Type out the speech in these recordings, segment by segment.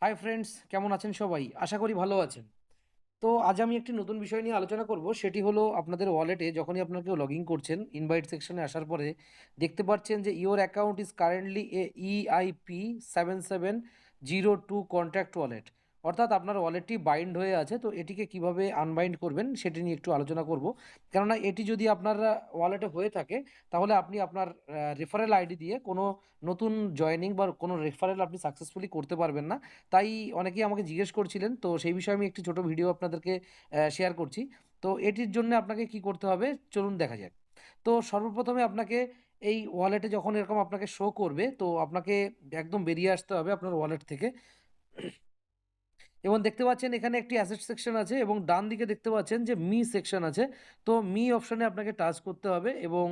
Hi friends, কেমন আছেন সবাই? আশা করি ভালো আছেন। তো আজ আমি একটি নতুন বিষয় নিয়ে আলোচনা করব, সেটি হলো আপনাদের ওয়ালেটে যখনই আপনারা কেউ লগ ইন করছেন, ইনভাইট সেকশনে আসার পরে দেখতে পাচ্ছেন যে your account is currently A EIP 7702 contact wallet, অর্থাৎ আপনার ওয়ালেটটি বাইন্ড হয়ে আছে। তো এটিকে কিভাবে আনবাইন্ড করবেন সেটি নিয়ে একটু আলোচনা করব। কেননা এটি যদি আপনার ওয়ালেটে হয়ে থাকে, তাহলে আপনি আপনার রেফারেল আইডি দিয়ে কোনো নতুন জয়েনিং বা কোনো রেফারেল আপনি সাকসেসফুলি করতে পারবেন না। তাই অনেকেই আমাকে জিজ্ঞেস করছিলেন, তো সেই বিষয়ে আমি একটি ছোট ভিডিও আপনাদেরকে শেয়ার করছি। তো এটির জন্য আপনাকে কি করতে হবে চলুন দেখা যাক। তো সর্বপ্রথমে আপনাকে এই ওয়ালেটে যখন এরকম আপনাকে শো করবে, তো আপনাকে একদম বেরিয়ে আসতে হবে আপনার ওয়ালেট থেকে। এবং দেখতে পাচ্ছেন এখানে একটি অ্যাসেট সেকশন আছে এবং ডান দিকে দেখতে পাচ্ছেন যে মি সেকশন আছে। তো মি অপশনে আপনাকে টাচ করতে হবে এবং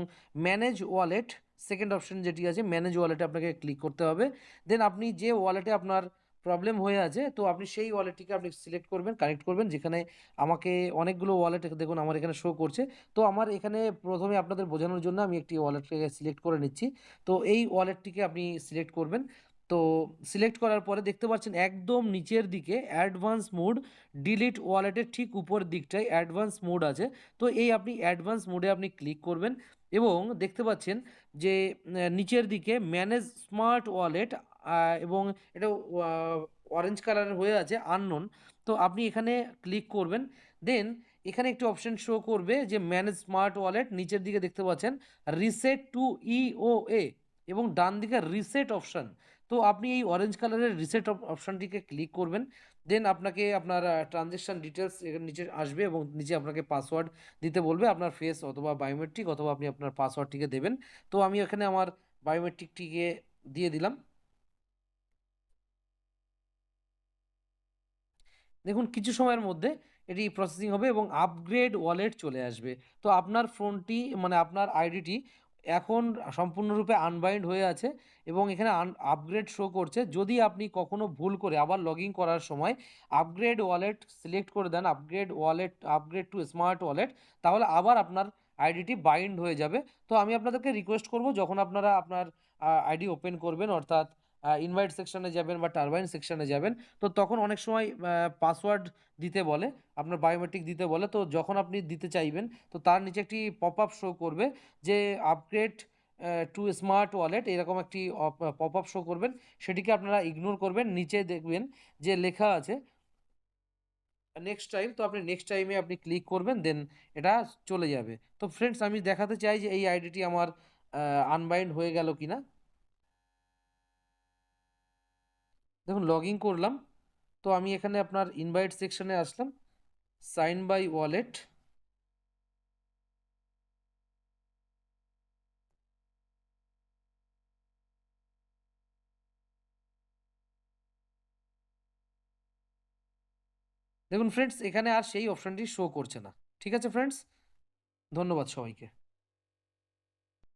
ম্যানেজ ওয়ালেট, সেকেন্ড অপশন যেটি আছে ম্যানেজ ওয়ালেটে আপনাকে ক্লিক করতে হবে। দেন আপনি যে ওয়ালেটে আপনার প্রবলেম হয়ে আছে, তো আপনি সেই ওয়ালেটটিকে আপনি সিলেক্ট করবেন, কানেক্ট করবেন। যেখানে আমাকে অনেকগুলো ওয়ালেট দেখুন আমার এখানে শো করছে। তো আমার এখানে প্রথমে আপনাদের বোঝানোর জন্য আমি একটি ওয়ালেটকে সিলেক্ট করে নিচ্ছি। তো এই ওয়ালেটটিকে আপনি সিলেক্ট করবেন। তো সিলেক্ট করার পরে দেখতে পাচ্ছেন একদম নিচের দিকে অ্যাডভান্স মোড, ডিলিট ওয়ালেটের ঠিক উপর দিকটায় অ্যাডভান্স মোড আছে। তো এই আপনি অ্যাডভান্স মোডে আপনি ক্লিক করবেন এবং দেখতে পাচ্ছেন যে নিচের দিকে ম্যানেজ স্মার্ট ওয়ালেট, এবং এটা অরেঞ্জ কালারের হয়ে আছে আননোন। তো আপনি এখানে ক্লিক করবেন। দেন এখানে একটি অপশন শো করবে যে ম্যানেজ স্মার্ট ওয়ালেট, নিচের দিকে দেখতে পাচ্ছেন রিসেট টু EOA এবং ডান দিকে রিসেট অপশন। তো আপনি এই অরেঞ্জ কালারের রিসেট অপশনটিকে ক্লিক করবেন। দেন আপনাকে আপনার ট্রানজেকশন ডিটেলস এখানে নিচে আসবে এবং নিচে আপনাকে পাসওয়ার্ড দিতে বলবে, আপনার ফেস অথবা বায়োমেট্রিক, অথবা আপনি আপনার পাসওয়ার্ডটিকে দেবেন। তো আমি এখানে আমার বায়োমেট্রিকটিকে দিয়ে দিলাম। দেখুন কিছু সময়ের মধ্যে এটি প্রসেসিং হবে এবং আপগ্রেড ওয়ালেট চলে আসবে। তো আপনার ফোনটি মানে আপনার আইডিটি এখন সম্পূর্ণরূপে আনবাইন্ড হয়ে আছে এবং এখানে আপগ্রেড শো করছে। যদি আপনি কখনো ভুল করে আবার লগ ইন করার সময় আপগ্রেড ওয়ালেট সিলেক্ট করে দেন, upgrade wallet, upgrade to smart wallet, তাহলে আবার আপনার আইডিটি বাইন্ড হয়ে যাবে। তো আমি আপনাদেরকে রিকোয়েস্ট করব, যখন আপনারা আপনার আইডি ওপেন করবেন, অর্থাৎ ইনভাইট সেকশনে যাবেন বা টারবাইন সেকশনে যাবেন, তো তখন অনেক সময় পাসওয়ার্ড দিতে বলে, আপনার বায়োমেট্রিক দিতে বলে। তো যখন আপনি দিতে চাইবেন, তো তার নিচে একটি পপ আপ শো করবে যে আপগ্রেড টু স্মার্ট ওয়ালেট, এরকম একটি পপ আপ শো করবেন। সেটিকে আপনারা ইগনোর করবেন। নিচে দেখবেন যে লেখা আছে নেক্সট টাইম, তো আপনি নেক্সট টাইমে আপনি ক্লিক করবেন, দেন এটা চলে যাবে। তো ফ্রেন্ডস, আমি দেখাতে চাই যে এই আইডিটি আমার আনবাইন্ড হয়ে গেল কিনা। দেখুন লগ ইন করলাম। তো আমি এখানে আপনার ইনভাইট সেকশনে আসলাম, সাইন বাই ওয়ালেট। দেখুন ফ্রেন্ডস, এখানে আর সেই অপশনটি শো করছে না। ঠিক আছে ফ্রেন্ডস, ধন্যবাদ সবাইকে।